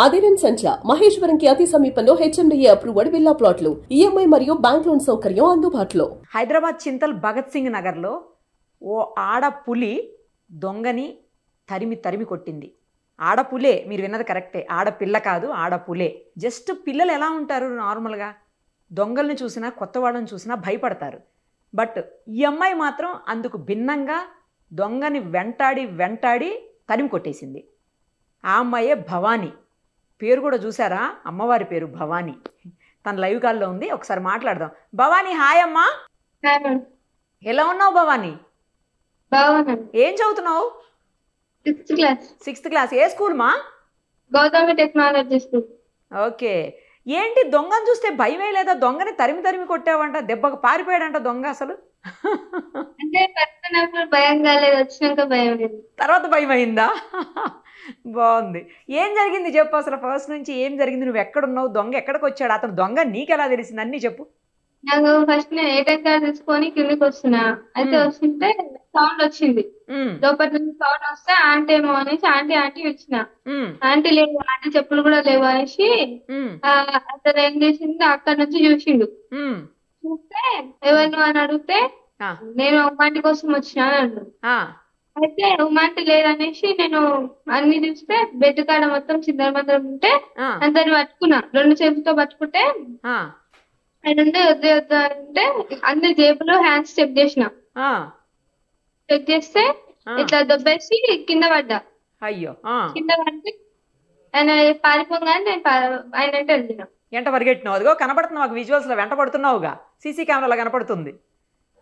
అదిరన్ సంచ మహేశ్వరంకి అతి సమీపంలో HMDA approved villa ప్లాట్లు ఈఎంఐ మరియు బ్యాంక్ లోన్ సౌకర్యం అందుబాటులో. హైదరాబాద్ చింతల్ భగత్ సింగ్ నగర్లో ఓ ఆడపులి దొంగని తరిమి కొట్టింది. ఆడపులే, మీరు విన్నది కరెక్టే, ఆడపిల్ల కాదు, ఆడపులే. జస్ట్ పిల్లలు ఎలా ఉంటారు నార్మల్గా, దొంగల్ని చూసినా కొత్త వాళ్ళని చూసినా భయపడతారు. బట్ ఈ అమ్మాయి మాత్రం అందుకు భిన్నంగా దొంగని వెంటాడి తరిమి కొట్టేసింది. ఆ అమ్మాయే భవానీ. పేరు కూడా చూసారా, అమ్మవారి పేరు భవానీ. తన లైవ్ కాల్లో ఉంది, ఒకసారి మాట్లాడదాం. భవానీ హాయ్ అమ్మా. ఎలా ఉన్నావు భవానీ? ఏం చదువుతున్నావు? Sixth class. ఏ స్కూల్ మా? Gautami technology school. ఓకే. ఏంటి దొంగను చూస్తే భయమే లేదా? దొంగని తరిమి కొట్టావంట, దెబ్బకు పారిపోయాడంట దొంగ. అసలు అంటే భయం కాలేదు, వచ్చినాక భయం లేదు. తర్వాత భయం అయిందా? బాగుంది. ఏం జరిగింది చెప్పు అసలు, ఫస్ట్ నుంచి ఏం జరిగింది? నువ్వు ఎక్కడున్నావు, దొంగ ఎక్కడికి వచ్చాడు, అతను దొంగ నీకెలా తెలిసింది, అన్నీ చెప్పు. నాకు ఫస్ట్ నేను ఏటీఎం కార్డు తీసుకొని కిందకి వస్తున్నా, అయితే వస్తుంటే సౌండ్ వచ్చింది. లోపల నుంచి సౌండ్ వస్తే ఆంటీ ఏమో అనేసి ఆంటీ వచ్చిన. ఆంటీ లేవు, ఆంటీ చెప్పులు కూడా లేవు అనేసి అతను ఏం చేసింది, అక్కడ నుంచి చూసిండు. చూస్తే ఎవరు అని అడిగితే నేను ఉమ్మాంటి కోసం వచ్చినా అన్నాడు. అయితే ఉమ్మాంటి లేదనేసి నేను అన్ని చూస్తే బెడ్ కాడ మొత్తం చిందరమందరం ఉంటే అందరిని పట్టుకున్నా, 2 చేతులతో పట్టుకుంటే ఆయన వద్దు అంటే అందరి జేబులో హ్యాండ్స్ చెక్ చేసిన. చెక్ చేస్తే ఇట్లా దొబ్బేసి కింద పడ్డా. అయ్యో. కింద పడితే ఆయన పారిపోగానే నేను ఆయన అంటే వెళ్ళినా. వెంట పరిగెట్టినావు? అదిగో కనపడుతున్నావు, మాకు విజువల్స్ లో వెంట పడుతున్నావుగా, సీసీ కెమెరాలో కనపడుతుంది,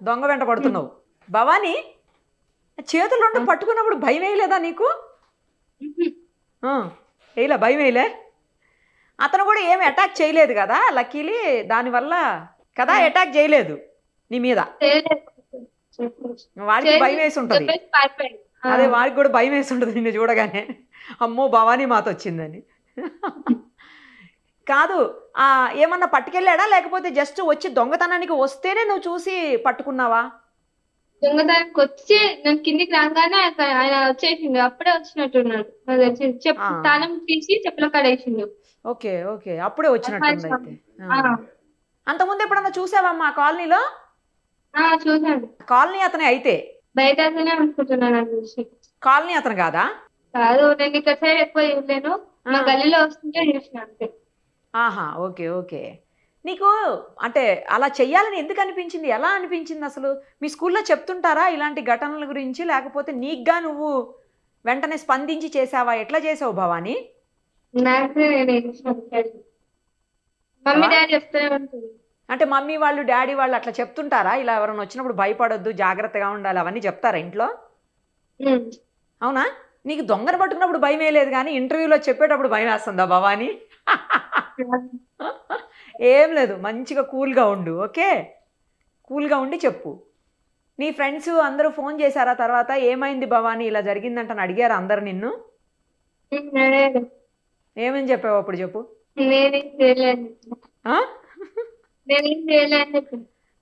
దొంగ వెంట పడుతున్నావు. భవానీ, చేతులు 2 పట్టుకున్నప్పుడు భయం వేయలేదా నీకు? వేయలే, భయం వేయలే. అతను కూడా ఏమి అటాక్ చేయలేదు కదా, లక్కీలీ, దానివల్ల కదా అటాక్ చేయలేదు నీ మీద. వాడికి భయం వేసి ఉంటుంది. అదే, వాడికి కూడా భయం వేసి ఉంటుంది నిన్ను చూడగానే, అమ్మో భవానీ మాత వచ్చిందని. కాదు, ఏమన్నా పట్టుకెళ్ళాడా, లేకపోతే జస్ట్ వచ్చి దొంగతనానికి వస్తేనే నువ్వు చూసి పట్టుకున్నావా? దొంగతనానికి వచ్చి నేను కిందికి రాగానే ఆయన వచ్చేసిండు, అప్పుడే వచ్చినట్టున్నాడు. తాళం తీసి చెప్పుల కడేసిండు. ఓకే ఓకే, అప్పుడే వచ్చినట్టుంది అయితే. అంతకుముందు ఎప్పుడన్నా చూసావమ్మా కాలనీలో? చూసాను. కాలనీ అతనే అయితే? బయట అతనే అనుకుంటున్నాను. కాలనీ అతను కాదా? కాదు, నేను ఇక్కడ సైడ్ ఎక్కువ చూడలేను, మా గల్లీలో వస్తుంటే చూసిన అంతే. ఆహా, ఓకే ఓకే. నీకు అంటే అలా చెయ్యాలని ఎందుకు అనిపించింది, ఎలా అనిపించింది అసలు? మీ స్కూల్లో చెప్తుంటారా ఇలాంటి ఘటనల గురించి, లేకపోతే నీకుగా నువ్వు వెంటనే స్పందించి చేసావా? ఎట్లా చేసావు భవానీ? మమ్మీ డాడీ చెప్తూనే ఉంటుంది. అంటే మమ్మీ వాళ్ళు డాడీ వాళ్ళు అట్లా చెప్తుంటారా, ఇలా ఎవరైనా వచ్చినప్పుడు భయపడొద్దు, జాగ్రత్తగా ఉండాలి, అవన్నీ చెప్తారా ఇంట్లో? అవునా? నీకు దొంగను పట్టుకున్నప్పుడు భయం వేయలేదు, కానీ ఇంటర్వ్యూలో చెప్పేటప్పుడు భయం వేస్తుందా భవానీ? ఏం లేదు, మంచిగా కూల్గా ఉండు, ఓకే? కూల్గా ఉండి చెప్పు. నీ ఫ్రెండ్స్ అందరూ ఫోన్ చేశారా తర్వాత, ఏమైంది భవానీ ఇలా జరిగిందంటని అడిగారా అందరు నిన్ను? ఏమని చెప్పావు అప్పుడు చెప్పు.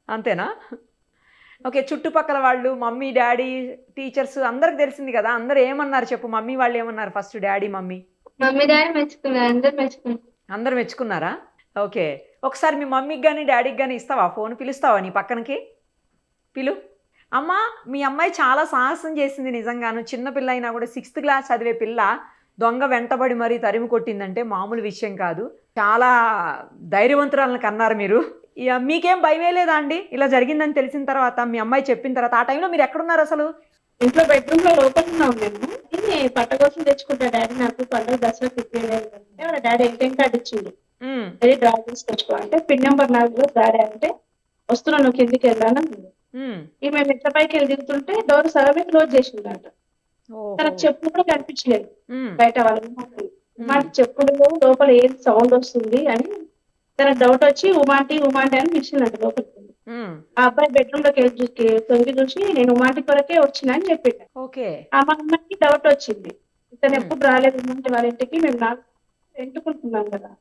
అంతేనా? ఓకే. చుట్టుపక్కల వాళ్ళు, మమ్మీ డాడీ టీచర్స్ అందరికి తెలిసింది కదా, అందరు ఏమన్నారు చెప్పు. మమ్మీ వాళ్ళు ఏమన్నారు first, daddy mummy? Mummy daddy మెచ్చుకున్నారు, అందరు మెచ్చుకున్నారా? ఓకే. ఒకసారి మీ మమ్మీకి కానీ డాడీకి కానీ ఇస్తావా ఫోన్, పిలుస్తావా నీ పక్కనకి? పిలు. అమ్మ, మీ అమ్మాయి చాలా సాహసం చేసింది నిజంగాను. చిన్నపిల్ల అయినా కూడా 6th క్లాస్ చదివే పిల్ల దొంగ వెంటబడి మరీ తరిమి కొట్టిందంటే మామూలు విషయం కాదు. చాలా ధైర్యవంతురాలను కన్నారు మీరు. మీకేం భయమే లేదా అండి ఇలా జరిగిందని తెలిసిన తర్వాత, మీ అమ్మాయి చెప్పిన తర్వాత? ఆ టైంలో మీరు ఎక్కడున్నారు అసలు? ఇంట్లో బెడ్రూమ్ లో లోపల ఉన్నాం మేము. పట్ట కోసం తెచ్చుకుంటా డాడీ, నాకు పండుగ దసరా తిప్పేది. డాడీ ఏటీఎం కార్డు ఇచ్చింది, డ్రా చేసి తెచ్చుకో అంటే, పిన్ నెంబర్ 4 డాడీ అంటే వస్తున్నా, నువ్వు కిందికి వెళ్ళాను. ఈ మేము మెట్ల పైకి వెళ్ళి దిగుతుంటే డోర్ సగమే క్లోజ్ చేసిందంట. తనకు చెప్పులు కూడా కనిపించలేదు బయట వాళ్ళకి. చెప్పులు లోపల ఏం సౌండ్ వస్తుంది అని తనకు డౌట్ వచ్చి ఉమాంటి అని పిలిచిందంట లోపలికి. ఆ అబ్బాయి బెడ్రూమ్ లోకి తొంగి చూసి నేను ఉమాంటి కొరకే వచ్చినా అని చెప్పిండు. ఆ మా అమ్మాయికి డౌట్ వచ్చింది, ఇతను ఎప్పుడు రాలేదు ఉమాంటి వాళ్ళ ఇంటికి, మేము నాకు ఎంటుకుంటున్నాం కదా,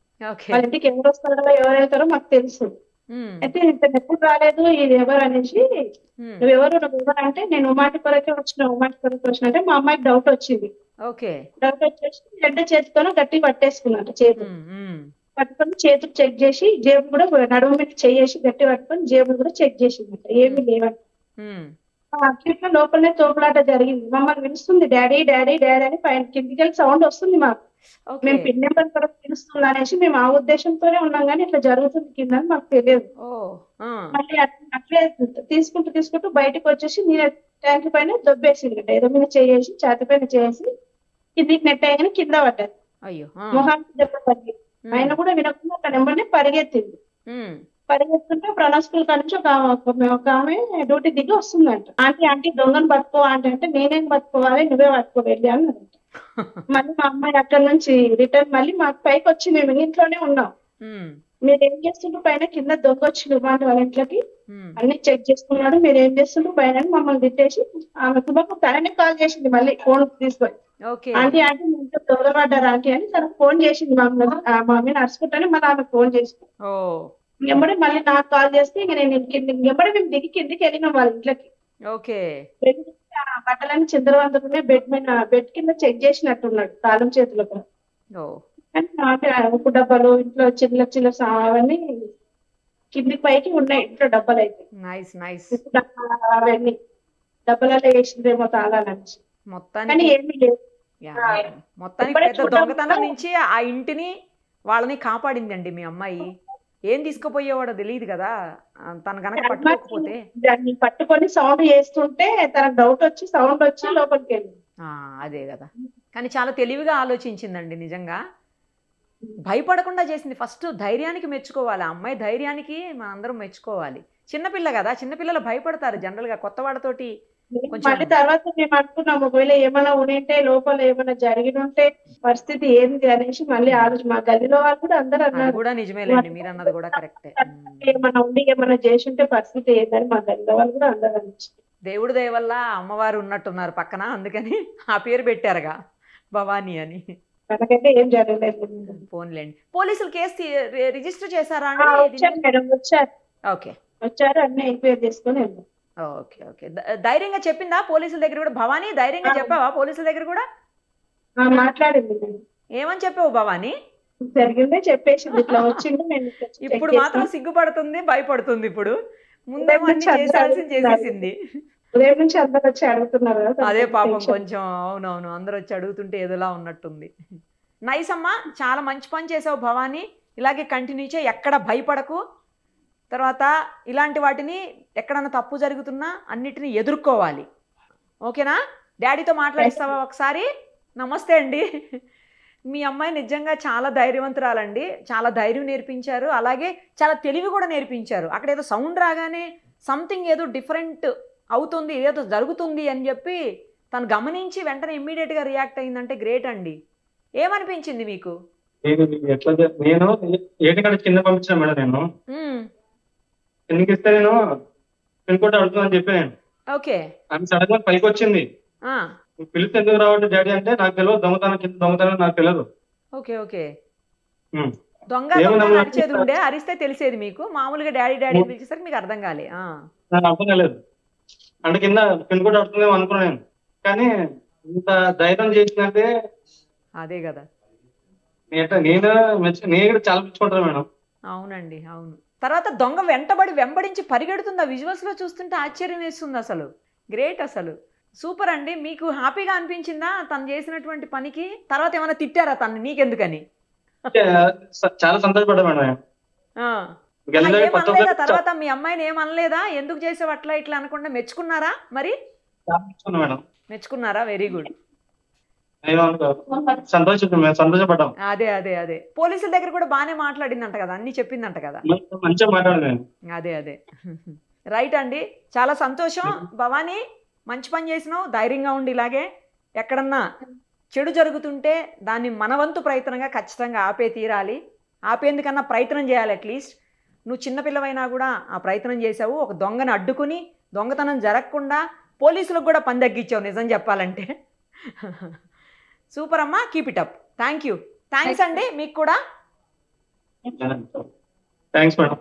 వాళ్ళ ఇంటికి ఎవరు వస్తారో ఎవరు వెళ్తారో మాకు తెలుసు. అయితే ఇతను ఎప్పుడు రాలేదు, ఇది ఎవరు అనేసి, నువ్వు ఎవరు అంటే నేను ఉమాంటి కొరకే వచ్చిన అంటే మా అమ్మాయికి డౌట్ వచ్చింది. ఓకే. డౌట్ వచ్చేసి రెండు చేతితోనూ గట్టి పట్టేసుకున్నాడు చేతులు. పట్టుకొని చేతులు చెక్ చేసి జేబులు కూడా నడుము మీద చేసి గట్టి పట్టుకొని జేబులు కూడా చెక్ చేసింది, ఏమీ లేవంట. అట్లా లోపలనే తోపులాట జరిగింది. మమ్మల్ని పిలుస్తుంది డాడీ డాడీ డాడీ అని, పైన కిందికి వెళ్ళి సౌండ్ వస్తుంది మాకు. మేము పిన్ నెంబర్ తర్వాత పిలుస్తుంది అనేసి మేము ఆ ఉద్దేశంతోనే ఉన్నాం, కానీ ఇట్లా జరుగుతుంది కింద అని మాకు తెలియదు. మళ్ళీ అట్లే తీసుకుంటూ బయటకు వచ్చేసి నీళ్ళ ట్యాంక్ పైన దొబ్బేసింది, ఏదో మీద చేసి ఛాతి పైన చేసి కిందికి నెట్ అయ్యగానే కింద పడ్డది. మొహానికి దెబ్బ పడింది. ఆయన కూడా వినకుండా ఒక నెంబర్ని పరిగెత్తింది. పరిగెత్తుంటే ప్రణవ్ స్కూల్ కాడ నుంచి ఒక ఆమె డ్యూటీ దిగి వస్తుందంట. ఆంటీ దొంగను పట్టుకో అంటే నేనేం పట్టుకోవాలి, నువ్వే పట్టుకో వెళ్ళి అన్నదంట. మళ్ళీ మా అమ్మాయి అక్కడ నుంచి రిటర్న్ మళ్ళీ మాకు పైకి వచ్చి మేము ఇంట్లోనే ఉన్నాం. మీరు ఏం చేస్తుండ్రు పైన, కింద దొంగ వచ్చిండు వాళ్ళ ఇంట్లోకి, అన్ని చెక్ చేసుకున్నాడు, మీరు ఏం చేస్తుండ్రు పైన మమ్మల్ని తిట్టేసి ఆమె కుటుంబం తననే కాల్ చేసింది మళ్ళీ ఫోన్ తీసుకొని. ఆంటీ మీరు దొంగపడ్డారు ఆంటీ అని తనకు ఫోన్ చేసింది. మమ్మీ నడుచుకుంటానే మళ్ళీ ఆమె ఫోన్ చేసింది. ఎంబడే మళ్ళీ నాకు కాల్ చేస్తే ఇక నేను ఎంబడే మేము కిందికి వెళ్ళినాం వాళ్ళ ఇంట్లోకి. బట్టలన్నీ చిందరవందరనే బెడ్ కింద చెక్ చేసినట్టున్నాడు తాళం చేతులకు. ఉప్పు డబ్బాలు ఇంట్లో చిల్ల అవన్నీ కిందికి పైకి ఉన్నాయి ఇంట్లో డబ్బాలు అయితే. అవన్నీ డబ్బాలలో వేసిందేమో తాళాలని, కానీ ఏమీ లేదు. మొత్తానికి దొంగతనం నుంచి ఆ ఇంటిని వాళ్ళని కాపాడిందండి మీ అమ్మాయి. ఏం తీసుకుపోయేవాడో తెలియదు కదా తను గనక పట్టుకోకపోతే. దాన్ని పట్టుకొని సౌండ్ చేస్తుంటే తనకు డౌట్ వచ్చి సౌండ్ వచ్చి లోపలికి వెళ్ళింది. అదే కదా, కానీ చాలా తెలివిగా ఆలోచించిందండి నిజంగా. భయపడకుండా చేసింది. ఫస్ట్ ధైర్యానికి మెచ్చుకోవాలి, ఆ అమ్మాయి ధైర్యానికి మనందరం మెచ్చుకోవాలి. చిన్నపిల్ల కదా, చిన్నపిల్లలు భయపడతారు జనరల్ గా కొత్త వాడితోటి. మళ్ళీ తర్వాత మేము అనుకున్నాం ఒకవేళ ఏమైనా ఉంటే లోపల ఏమైనా జరిగి ఉంటే పరిస్థితి ఏంది అనేసి మళ్ళీ ఆలోచన. మా గల్లీలో వాళ్ళు కూడా అందరూ అన్నారు, కూడా నిజమేలేండి మీరు అన్నది కూడా కరెక్టే. ఏమైనా ఉండి ఏమైనా చేసి ఉంటే పరిస్థితి ఏందని మా గల్లీలో వాళ్ళు కూడా అందరూ అనిపించింది. దేవుడి దయ వల్ల అమ్మవారు ఉన్నట్టున్నారు పక్కన, అందుకని ఆ పేరు పెట్టారుగా భవానీ అని. మనకైతే ఏం జరగలేదు. ఫోన్లేండి. పోలీసులు కేసు రిజిస్టర్ చేశారా? వచ్చారు అన్ని ఎంక్వైరీ చేసుకుని వెళ్ళాం. Okay okay. ధైర్యంగా చెప్పిందా పోలీసుల దగ్గర కూడా? భవానీ ధైర్యంగా చెప్పావా పోలీసుల దగ్గర కూడా? మాట్లాడింది. ఏమని చెప్పావు భవానీ? జరిగిందే చెప్పేసింది, ఇట్లా వచ్చింది. ఇప్పుడు మాత్రం సిగ్గుపడుతుంది, భయపడుతుంది. ఇప్పుడు ముందేమో అన్ని చేసేసింది. ఉదయం నుంచి అందరు వచ్చి అడుగుతున్నారు. అదే పాపం కొంచెం. అవునవును, అందరు వచ్చి అడుగుతుంటే ఏదోలా ఉన్నట్టుంది. నైస్ అమ్మా, చాలా మంచి పని చేసావు భవానీ. ఇలాగే కంటిన్యూ చేయి, ఎక్కడ భయపడకు. తర్వాత ఇలాంటి వాటిని ఎక్కడన్నా తప్పు జరుగుతున్నా అన్నిటినీ ఎదుర్కోవాలి. ఓకేనా? డాడీతో మాట్లాడిస్తావా ఒకసారి? నమస్తే అండి. మీ అమ్మాయి నిజంగా చాలా ధైర్యవంతురాలండి. చాలా ధైర్యం నేర్పించారు, అలాగే చాలా తెలివి కూడా నేర్పించారు. అక్కడ ఏదో సౌండ్ రాగానే సంథింగ్ ఏదో డిఫరెంట్ అవుతుంది, ఏదో జరుగుతుంది అని చెప్పి తను గమనించి వెంటనే ఇమ్మీడియట్గా రియాక్ట్ అయిందంటే గ్రేట్ అండి. ఏమనిపించింది మీకు? నేను కింద పంపించాను మేడం. నేను కిందకి ఇస్తే నేను పిన్ కోడ్ అడుగుతుందని చెప్పి నేను. ఓకే. ఆమె సడన్ గా పైకి వచ్చింది. పిలిస్తే ఎందుకు రావట్టు డాడీ అంటే నాకు తెలియదు, దొంగతనం నాకు తెలియదు. Okay okay. దొంగ నడిచేది ఉండే, అరిస్తే తెలిసేది మీకు. మామూలుగా డాడీ డాడీ పిలిచేసరికి మీకు అర్థం కాలే? నాకు అర్థం కాలేదు. అంటే కింద పిన్ కోడ్ అడుగుతుందేమో అనుకున్నాను, కానీ ఇంత ధైర్యం చేసిందంటే అదే కదా. నేను చాలా మెచ్చుకుంటాను మేడం. అవునండి అవును. తర్వాత దొంగ వెంబడించి పరిగెడుతుంది. ఆ విజువల్స్ లో చూస్తుంటే ఆశ్చర్యం వేస్తుంది. అసలు గ్రేట్, అసలు సూపర్ అండి. మీకు హ్యాపీగా అనిపించిందా తను చేసినటువంటి పనికి? తర్వాత ఏమైనా తిట్టారా తను నీకెందుకని? చాలా సంతోషపడ్డా మేడం. ఏమనలేదా తర్వాత? మీ అమ్మాయిని ఏమనలేదా? ఎందుకు చేసావు అట్లా ఇట్లా అనకుండా మెచ్చుకున్నారా? మరి మెచ్చుకున్నారా? Very good. సంతోషపడ్డాం. అదే అదే అదే. పోలీసుల దగ్గర కూడా బాగానే మాట్లాడిందంట కదా, అన్ని చెప్పిందంట కదా. అదే అదే. రైట్ అండి, చాలా సంతోషం. భవానీ మంచి పని చేసినావు, ధైర్యంగా ఉండి ఇలాగే. ఎక్కడన్నా చెడు జరుగుతుంటే దాన్ని మన వంతు ప్రయత్నంగా ఖచ్చితంగా ఆపే తీరాలి. ఆపేందుకన్నా ప్రయత్నం చేయాలి. అట్లీస్ట్ నువ్వు చిన్నపిల్లవైనా కూడా ఆ ప్రయత్నం చేసావు. ఒక దొంగను అడ్డుకుని దొంగతనం జరగకుండా పోలీసులకు కూడా పని తగ్గించావు నిజం చెప్పాలంటే. సూపర్ అమ్మా, keep it up. Thank you. Thanks అండి మీకు కూడా. Thanks madam.